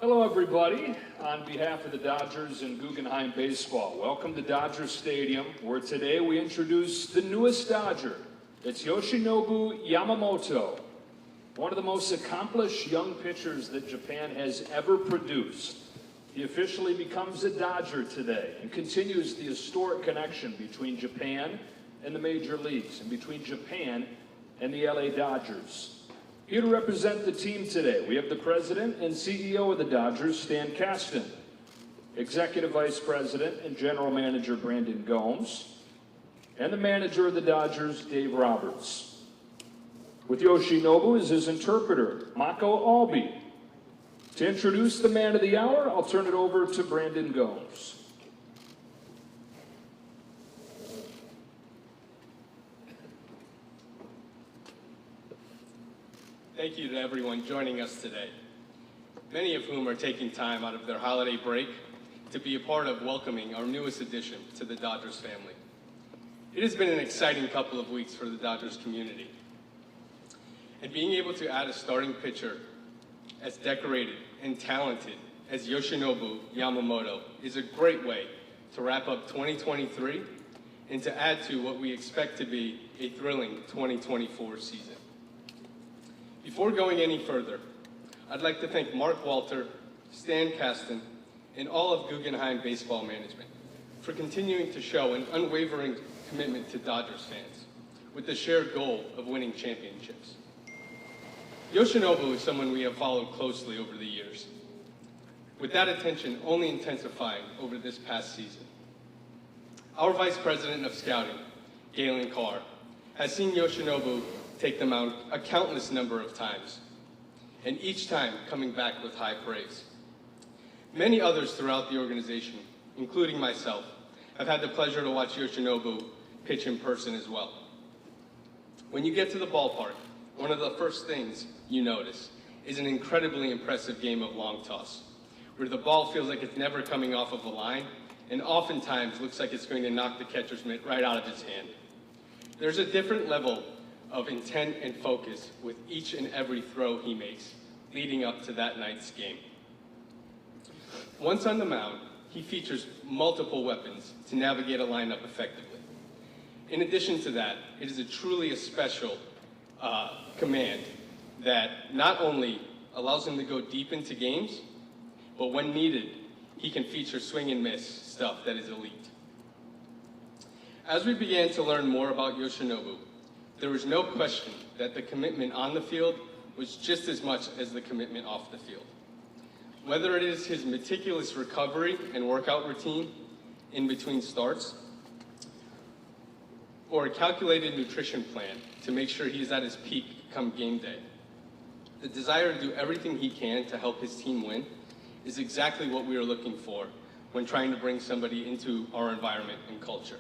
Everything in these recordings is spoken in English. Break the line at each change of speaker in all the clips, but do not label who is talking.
Hello, everybody. On behalf of the Dodgers and Guggenheim Baseball, welcome to Dodger Stadium, where today we introduce the newest Dodger. It's Yoshinobu Yamamoto, one of the most accomplished young pitchers that Japan has ever produced. He officially becomes a Dodger today and continues the historic connection between Japan and the major leagues, and between Japan and the LA Dodgers. Here to represent the team today, we have the President and CEO of the Dodgers, Stan Kasten, Executive Vice President and General Manager Brandon Gomes, and the Manager of the Dodgers, Dave Roberts. With Yoshinobu as his interpreter, Mako Albi. To introduce the man of the hour, I'll turn it over to Brandon Gomes.
Thank you to everyone joining us today, many of whom are taking time out of their holiday break to be a part of welcoming our newest addition to the Dodgers family. It has been an exciting couple of weeks for the Dodgers community, and being able to add a starting pitcher as decorated and talented as Yoshinobu Yamamoto is a great way to wrap up 2023 and to add to what we expect to be a thrilling 2024 season. Before going any further, I'd like to thank Mark Walter, Stan Kasten, and all of Guggenheim Baseball Management for continuing to show an unwavering commitment to Dodgers fans with the shared goal of winning championships. Yoshinobu is someone we have followed closely over the years, with that attention only intensifying over this past season. Our Vice President of Scouting, Galen Carr, has seen Yoshinobu take the mound a countless number of times, and each time coming back with high praise. Many others throughout the organization, including myself, have had the pleasure to watch Yoshinobu pitch in person as well. When you get to the ballpark, one of the first things you notice is an incredibly impressive game of long toss, where the ball feels like it's never coming off of the line, and oftentimes looks like it's going to knock the catcher's mitt right out of his hand. There's a different level of intent and focus with each and every throw he makes leading up to that night's game. Once on the mound, he features multiple weapons to navigate a lineup effectively. In addition to that, it is truly a special command that not only allows him to go deep into games, but when needed, he can feature swing and miss stuff that is elite. As we began to learn more about Yoshinobu, there was no question that the commitment on the field was just as much as the commitment off the field. Whether it is his meticulous recovery and workout routine in between starts, or a calculated nutrition plan to make sure he's at his peak come game day, the desire to do everything he can to help his team win is exactly what we are looking for when trying to bring somebody into our environment and culture.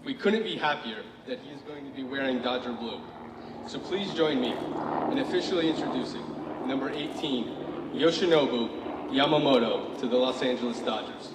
We couldn't be happier that he is going to be wearing Dodger blue. So please join me in officially introducing number 18, Yoshinobu Yamamoto, to the Los Angeles Dodgers.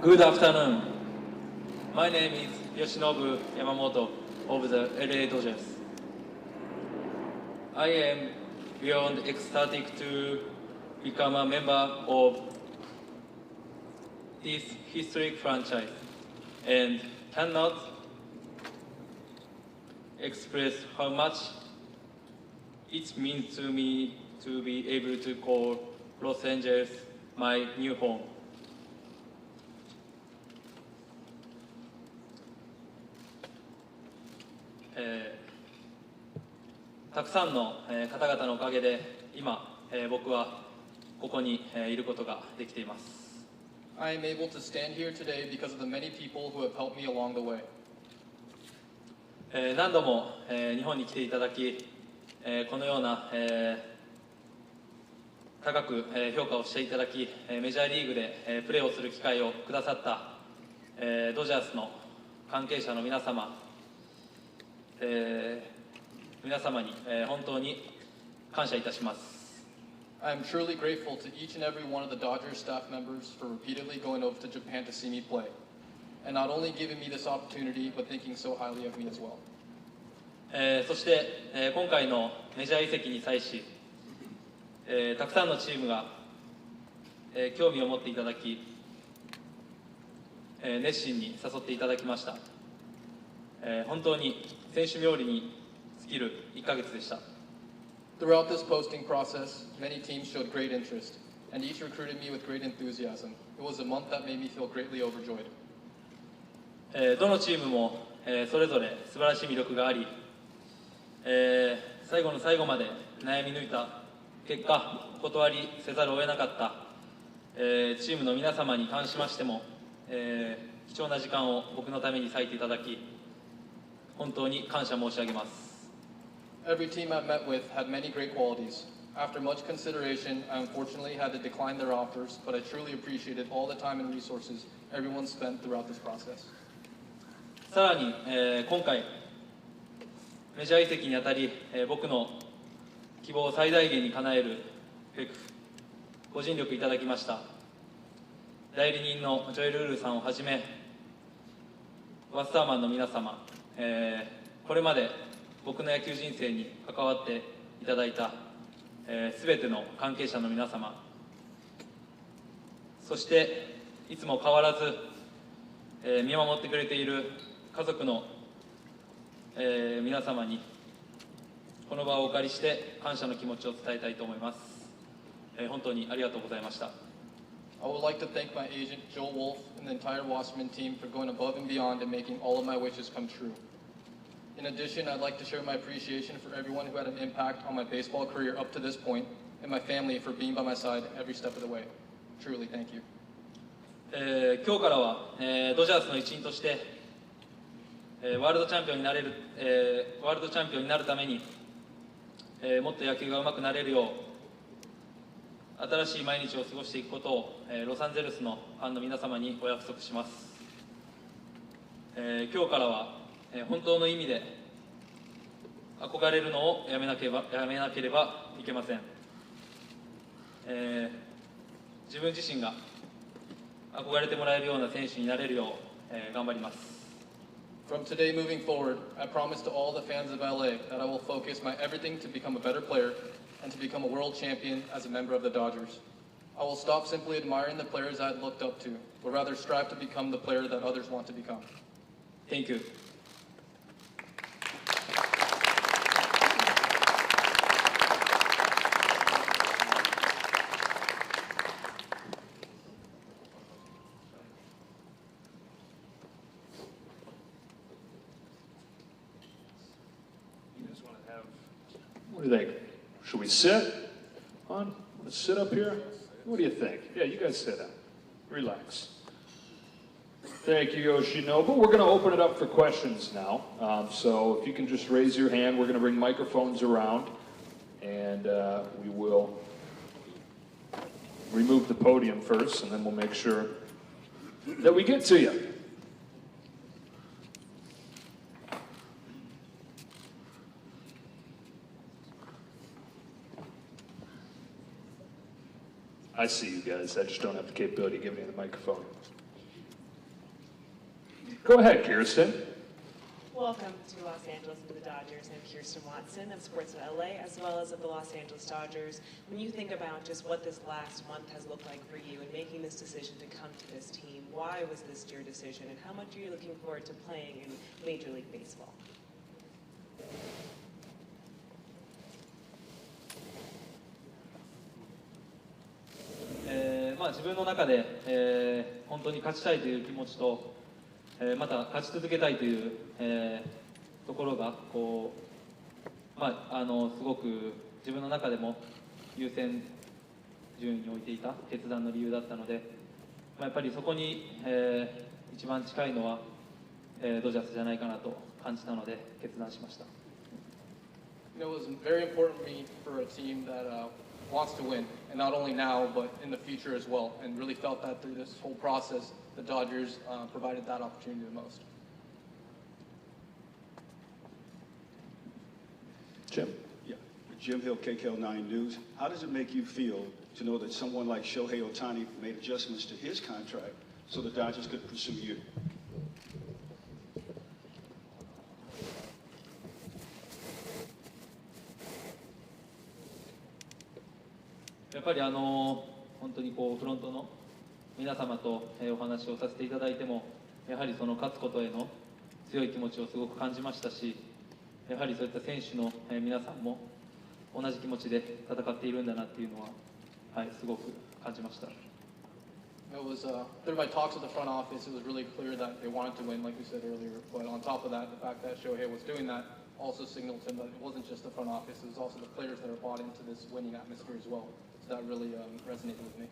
Good afternoon. My name is Yoshinobu Yamamoto of the LA Dodgers. I am beyond ecstatic to become a member of this historic franchise and cannot express how much it means to me to be able to call Los Angeles my new home. たくさんの方々のおかげで今僕はここにいることができています。
I am able to stand here today because of the many people who have helped me along the way.
何度も日本に来ていただき、このような高く評価をしていただき、メジャーリーグでプレーをする機会をくださったドジャースの関係者の皆様、皆様に本当に感謝いたします。
I am truly grateful to each and every one of the Dodgers staff members for repeatedly going over to Japan to see me play, and not only giving me this opportunity, but thinking so highly of me as well.
そして、今回のメジャー移籍に際し、たくさんのチームが、興味を持っていただき、熱心に誘っていただきました。本当に選手冥利に尽きる1ヶ月でした。
Throughout this posting process, many teams showed great interest, and each recruited me with great enthusiasm. It was a month that made me feel greatly overjoyed.
どのチームも、それぞれ素晴らしい魅力があり、最後の最後まで悩み抜いた結果、お断りせざるを得なかった、チームの皆様に関しましても、貴重な時間を僕のために割いていただき、本当に感謝申し上げます。
Every team I've met with had many great qualities. After much consideration, I unfortunately had to decline their offers, but I truly appreciated all the time and resources everyone spent throughout this process.
さらに、今回メジャー移籍にあたり、僕の希望を最大限に叶えるべくご尽力いただきました代理人のジョエル・ウルーさんをはじめワスターマンの皆様、これまで僕の野球人生に関わっていただいたすべての関係者の皆様、そしていつも変わらず、見守ってくれている家族の、皆様にこの場をお借りして感謝の気持ちを伝えたいと思います。本当にありがとうございました。
I would like to thank my agent, Joel Wolf, and the entire Wasserman team for going above and beyond and making all of my wishes come true. In addition, I'd like to share my appreciation for everyone who had an impact on my baseball career up to this point, and my family for being by my side every step of the way. Truly, thank you.
今日からは、ドジャースの一員として、ワールドチャンピオンになれる、ワールドチャンピオンになるために、もっと野球が上手くなれるよう新しい毎日を過ごしていくことを、ロサンゼルスのファンの皆様にお約束します。今日からは本当の意味で憧れるのをやめなければいけません。自分自身が憧れてもらえるような選手になれるよう、頑張ります。
From today moving forward, I promise to all the fans of LA that I will focus my everything to become a better player and to become a world champion as a member of the Dodgers. I will stop simply admiring the players I had looked up to, but rather strive to become the player that others want to become.
Thank you.
What do you think? Should we sit? Let's sit up here. What do you think? Yeah, you guys sit down. Relax. Thank you, Yoshinobu. We're going to open it up for questions now. So if you can just raise your hand, we're going to bring microphones around, and we will remove the podium first, and then we'll make sure that we get to you. I see you guys. I just don't have the capability of giving you the microphone. Go ahead, Kirsten.
Welcome to Los Angeles and to the Dodgers. I'm Kirsten Watson of Sports LA, as well as of the Los Angeles Dodgers. When you think about just what this last month has looked like for you and making this decision to come to this team, why was this your decision, and how much are you looking forward to playing in Major League Baseball?
自分の中で、本当に勝ちたいという気持ちと、また勝ち続けたいという、ところがこう、すごく自分の中でも優先順位に置いていた決断の理由だったので、やっぱりそこに、一番近いのは、ドジャースじゃないかなと感じたので決断しました。
It was very important to me for a team that wants to win, and not only now, but in the future as well, and really felt that through this whole process, the Dodgers provided that opportunity the most.
Jim?
Yeah, Jim Hill, KKL9 News. How does it make you feel to know that someone like Shohei Ohtani made adjustments to his contract so the Dodgers could pursue you?
やっぱり本当にこうフロントの皆様とお話をさせていただいても、やはりその勝つことへの強い気持ちをすごく感じましたし、やはりそういった選手の皆さんも同じ気持ちで戦っているんだなっていうのは、はい、すごく感じました。
It was through my talks with the front office, it was really clear that they wanted to win, like we said earlier. But on top of that, the fact that Shohei was doing that also signaled to him that it wasn't just the front office; it was also the players that are bought into this winning atmosphere as well. So that really resonated with me.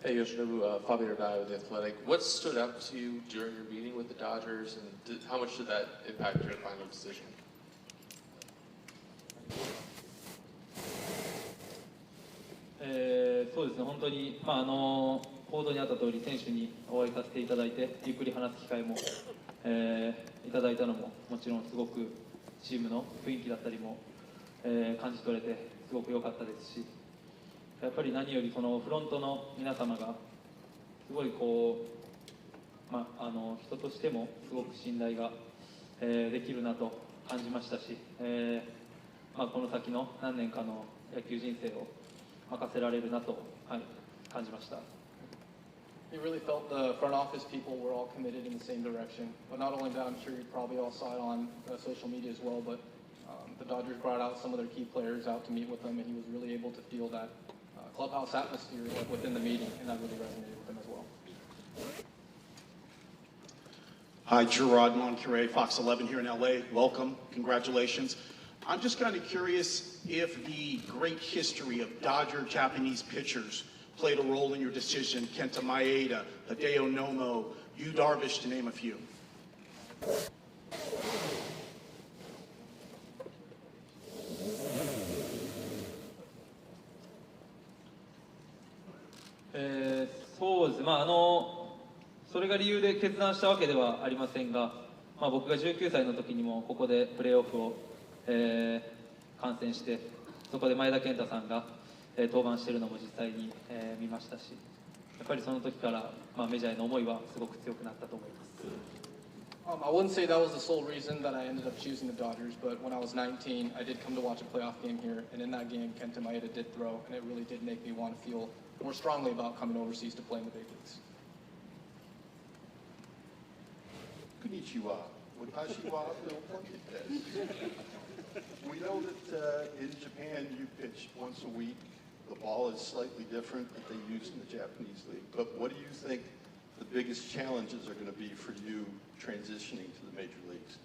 Hey, Yoshinobu, Fabio Rai with The Athletic. What stood out to you during your meeting with the Dodgers, and how much did that impact your final decision?
そうですね、本当に、報道にあった通り、選手にお会いさせていただいて、ゆっくり話す機会も、いただいたのも、もちろんすごくチームの雰囲気だったりも、感じ取れて、すごく良かったですし、やっぱり何よりそのフロントの皆様が、すごいこう、人としてもすごく信頼が、できるなと感じましたし、この先の何年かの野球人生を任せられるなと、はい、感じました。
He really felt the front office people were all committed in the same direction. But not only that, I'm sure you probably all saw it on social media as well, but the Dodgers brought out some of their key players out to meet with them, and he was really able to feel that clubhouse atmosphere within the meeting, and that really resonated with him as well.
Hi, Gerard Moncure, Fox 11 here in LA. Welcome, congratulations. I'm just kind of curious if the great history of Dodger Japanese pitchers played a role in your decision. Kenta Maeda, Hideo Nomo, Yu Darvish, to name a few.
そうですね、それが理由で決断したわけではありませんが、僕が19歳の時にもここでプレーオフを、観戦して、そこで前田健太さんが、登板しているのも実際に、見ましたし、やっぱりその時から、メジャーへの思いはすごく強くなったと思います。
I wouldn't say that was the sole reason that I ended up choosing the Dodgers, but when I was 19, I did come to watch a playoff game here, and in that game, Kenta Maeda did throw, and it really did make me want to feel more strongly about coming overseas to play in the big leagues.
Konnichiwa. Watashi wa no Pocket desu. We know that in Japan you pitch once a week. The ball is slightly different that they use in the Japanese league. But what do you think the biggest challenges are going to be for you transitioning to the major leagues?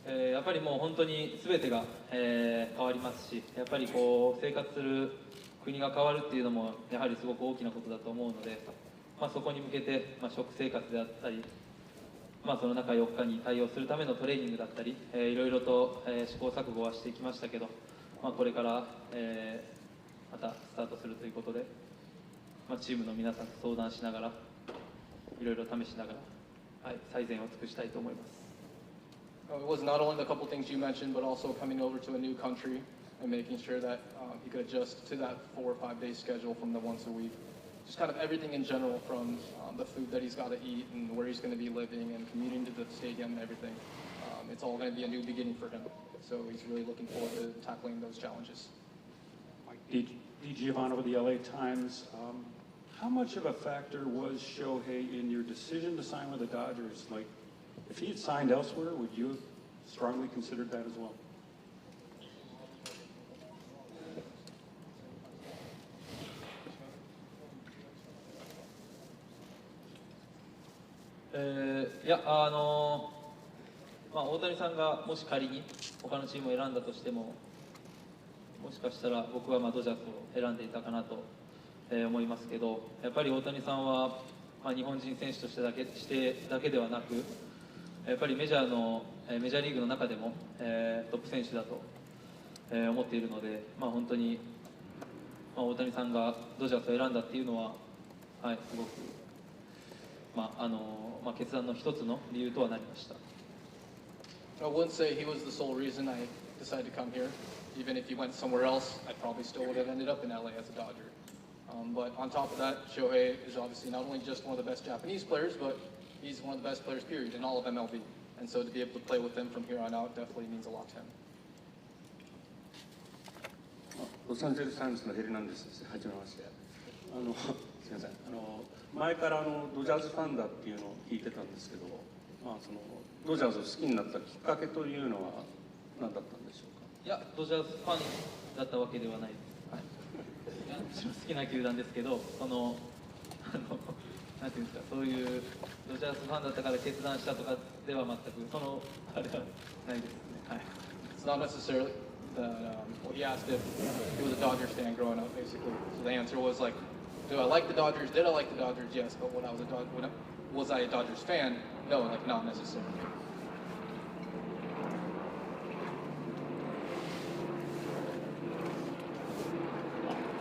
やっぱりもう本当に全てが、変わりますし、やっぱりこう生活する国が変わるっていうのもやはりすごく大きなことだと思うので、そこに向けて、食生活であったり、その中4日に対応するためのトレーニングだったり、いろいろと、試行錯誤はしてきましたけど、これから、またスタートするということで、チームの皆さんと相談しながら、いろいろ試しながら、最善を尽くしたいと思います。
It was not only the couple things you mentioned, but also coming over to a new country and making sure that he could adjust to that 4 or 5 day schedule from the once a week. Just kind of everything in general, from the food that he's got to eat and where he's going to be living and commuting to the stadium and everything. It's all going to be a new beginning for him. So he's really looking forward to tackling those challenges.
D. Giovanni with the LA Times. How much of a factor was Shohei in your decision to sign with the Dodgers? Like, if he had signed elsewhere, would you have strongly considered that as well?
Yeah, 大谷さんがもし仮に他のチームを選んだとしても、もしかしたら僕はドジャースを選んでいたかなと思いますけど、やっぱり大谷さんは日本人選手としてだけではなく、やっぱりメジャーリーグの中でもトップ選手だと思っているので、本当に大谷さんがドジャースを選んだっていうのは、すごく決断の一つの理由とはなりました。
I wouldn't say he was the sole reason I decided to come here. Even if he went somewhere else, I probably still would have ended up in LA as a Dodger. But on top of that, Shohei is obviously not only just one of the best Japanese players, but he's one of the best players, period, in all of MLB. And so to be able to play with him from here on out definitely means a lot to him.
ロサンゼルス・タイムズのヘルナンデスです。はじめまして。すみません。前からドジャースファンだっていうのを聞いてたんですけど、ドジャースを好きになったきっかけというのは何だったんでしょうか。
いや、ドジャースファンだったわけではないです。好きな球団ですけど、なんていうんですか、そういうドジャースファンだったから決断したとかでは全くあれはないですね。
It's not necessarily that well, he asked if he was a Dodgers fan growing up, basically. So the answer was like, do I like the Dodgers? Did I like the Dodgers? Yes. But was I a Dodgers fan? No, like not necessarily.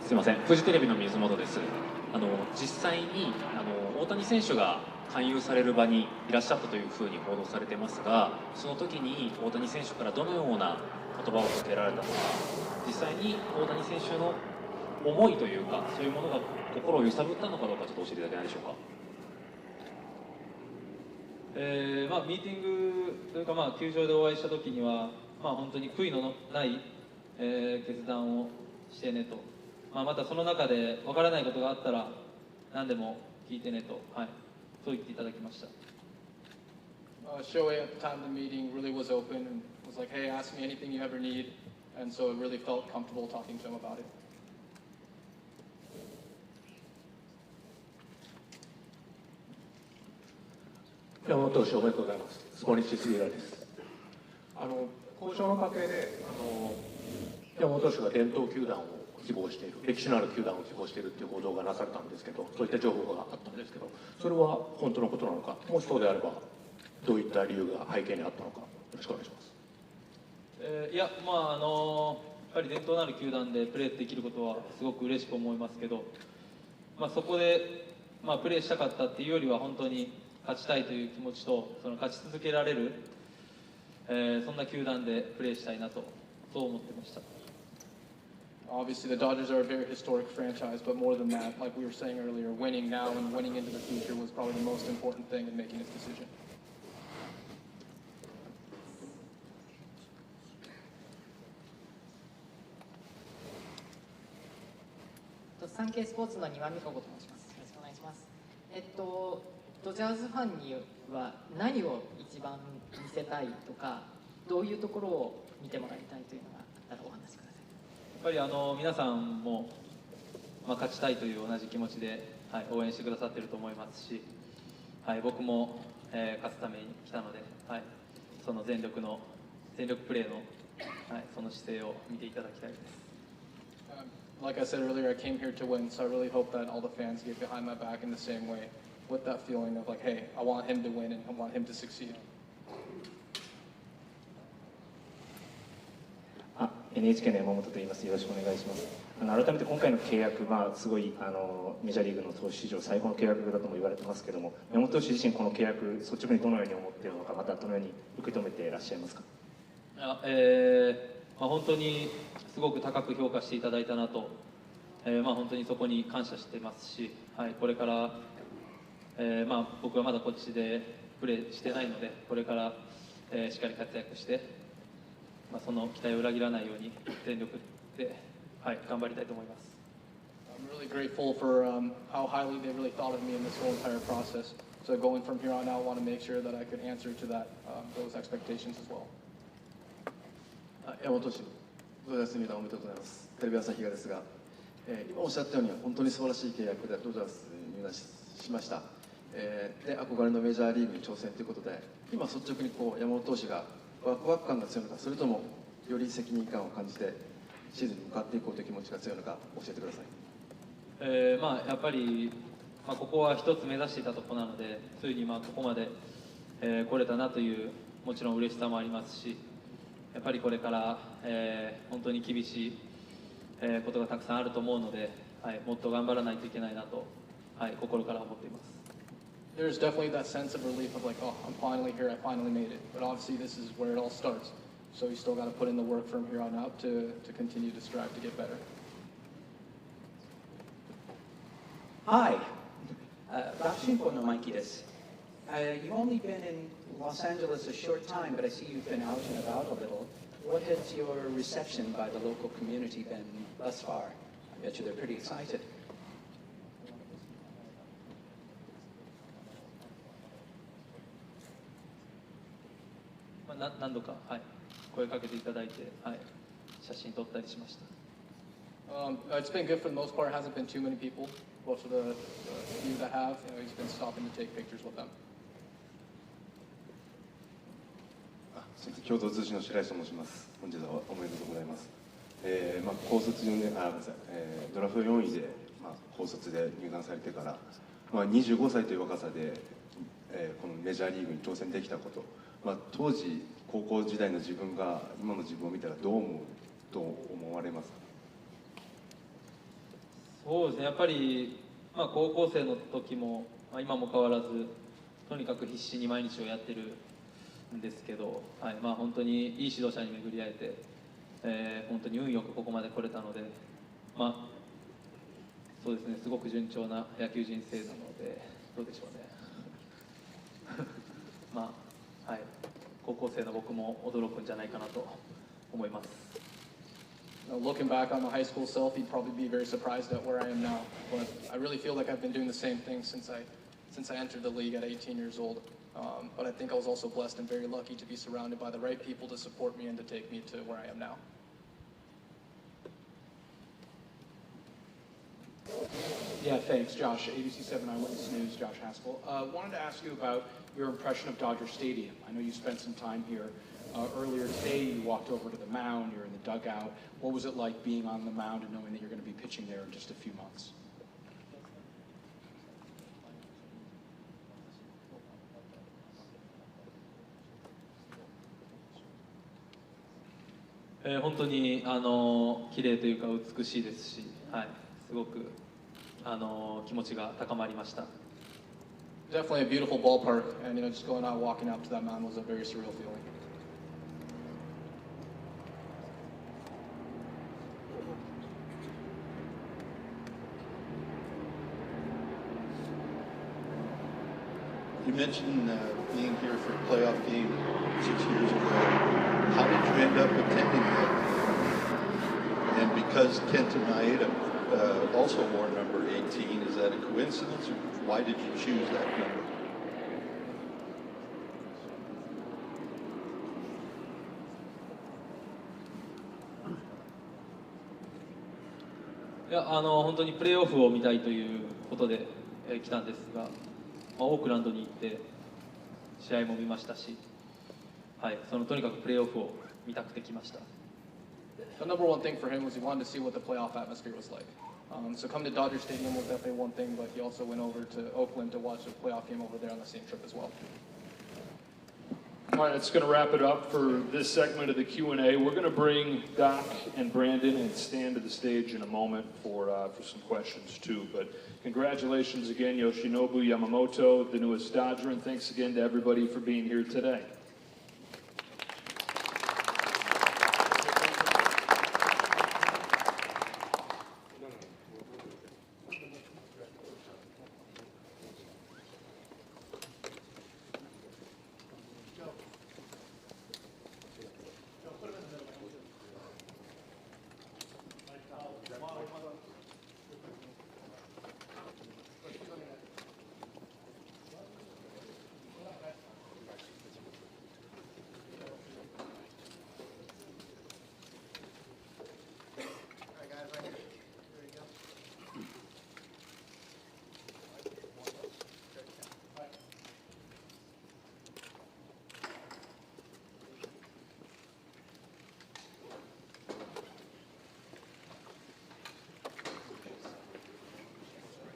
すみません、フジテレビの水本です。実際に大谷選手が勧誘される場にいらっしゃったというふうに報道されていますが、その時に大谷選手からどのような言葉をかけられたのか、実際に大谷選手の思いというか、そういうものが心を揺さぶったのかどうか、ちょっと教えていただけないでしょうか。
ミーティングというか、球場でお会いした時には、本当に悔いのない、決断をしてねと、またその中で分からないことがあったら何でも聞いてねと、そう言っていただきました。
Shohei at the time of the meeting really was open and was like, hey, ask me anything you ever need. And so it really felt comfortable talking to him about it.
山本投手おめでとうございます。スポニッチ杉浦です。交渉の過程で山本投手が伝統球団を希望している、歴史のある球団を希望しているという報道がなされたんですけど、そういった情報があったんですけど、それは本当のことなのか、もしそうであればどういった理由が背景にあったのか、よろしくお願いします。
いや、やっぱり伝統のある球団でプレーできることはすごく嬉しく思いますけど、そこで、プレーしたかったっていうよりは、本当に勝ちたいという気持ちと、勝ち続けられる、そんな球団でプレーしたいなと、そう思ってました。
Obviously, the Dodgers are a very historic franchise, but more than that, like we were saying earlier, winning now and winning into the future was probably the most important thing in making his decision.
サンケイスポーツの庭美香子と申します。よろしくお願いします。ドジャースファンには何を一番見せたいとか、どういうところを見てもらいたいというのがあったらお話しください。
やっぱり皆さんも、勝ちたいという同じ気持ちで、応援してくださっていると思いますし、僕も、勝つために来たので、その全力プレーの、その姿勢を見ていただきたいです。
Like I said earlier, I came here to win, so I really hope that all the fans get behind my back in the same way, with that feeling of like, hey, I want him to win and I want him to succeed.
NHK の山本と言います。よろしくお願いします。改めて今回の契約、すごいメジャーリーグの投手史上最高の契約だとも言われてますけども、山本投手自身この契約率直にどのように思っているのか、またどのように受け止めていらっしゃいますか。
本当にすごく高く評価していただいたなと、本当にそこに感謝してますし、これから、僕はまだこっちでプレーしてないので、これから、しっかり活躍して、その期待を裏切らないように全力で、頑張りたいと思います。
I'm really grateful for how highly they really thought of me in this whole entire process. So going from here on out, I want to make sure that I could answer to that those expectations as well.
山本投手、ドジャース入団おめでとうございます。テレビ朝日がですが、今おっしゃったように本当に素晴らしい契約でドジャースに入団しました。で憧れのメジャーリーグに挑戦ということで、今率直に山本投手がワクワク感が強いのか、それともより責任感を感じてシーズンに向かっていこうという気持ちが強いのか教えてください。
やっぱり、ここは一つ目指していたところなので、ついにここまで、来れたなというもちろん嬉しさもありますし、やっぱりこれから、本当に厳しい、ことがたくさんあると思うので、もっと頑張らないといけないなと、心から思っています。
There's definitely that sense of relief of like, oh, I'm finally here, I finally made it. But obviously this is where it all starts. So you still got to put in the work from here on out to continue to strive to get better.
Hi, Rakshinpo no Mikey desu. You've only been in Los Angeles a short time, but I see you've been out and about a little. What has your reception by the local community been thus far? I bet you they're pretty excited.
何度か、声かけていただいて、写真撮ったりしました。
It's been good for the most part. Hasn't been too many people. Most of the few that have, he's been stopping to take pictures with them.
共同通信の白石と申します。本日はおめでとうございます。高卒4年、ごめんなさい、ドラフト4位で、高卒で入団されてから、25歳という若さで、このメジャーリーグに挑戦できたこと、当時高校時代の自分が今の自分を見たらどう思うと思われますか。
そうですね、やっぱり、高校生の時も、今も変わらずとにかく必死に毎日をやってるんですけど、本当にいい指導者に巡り会えて、本当に運よくここまで来れたので、そうですね、すごく順調な野球人生なので、どうでしょうね。高校生の僕も驚くんじゃないかなと思います。
Looking back on my high school self, he'd probably be very surprised at where I am now. But I really feel like I've been doing the same thing since I entered the league at 18 years old. But I think I was also blessed and very lucky to be surrounded by the right people to support me and to take me to where I am now.
Yeah, thanks, Josh. ABC7 Eyewitness News, Josh Haskell. Wanted to ask you about your impression of Dodger Stadium. I know you spent some time here. Earlier today, you walked over to the mound, you're in the dugout. What was it like being on the mound and knowing that you're going to be pitching there in just a few months?
本当に綺麗というか美しいですし、すごく気持ちが高まりました。
Definitely a beautiful ballpark, and just going out, walking up to that mound was a very surreal feeling.
You mentioned being here for a playoff game 6 years ago. How did you end up attending that? And because Kenta Maeda also wore number 18, is that a coincidence, or why did you choose that number?
いや本当にプレーオフを見たいということで、来たんですが、オークランドに行って試合も見ましたし、とにかくプレーオフを見たくて来ました。
The number one thing for him was he wanted to see what the playoff atmosphere was like. So come to Dodger Stadium was definitely one thing, but he also went over to Oakland to watch a playoff game over there on the same trip as well.
All right, that's going to wrap it up for this segment of the Q&A. We're going to bring Doc and Brandon and Stan to the stage in a moment for some questions too. But congratulations again, Yoshinobu Yamamoto, the newest Dodger, and thanks again to everybody for being here today.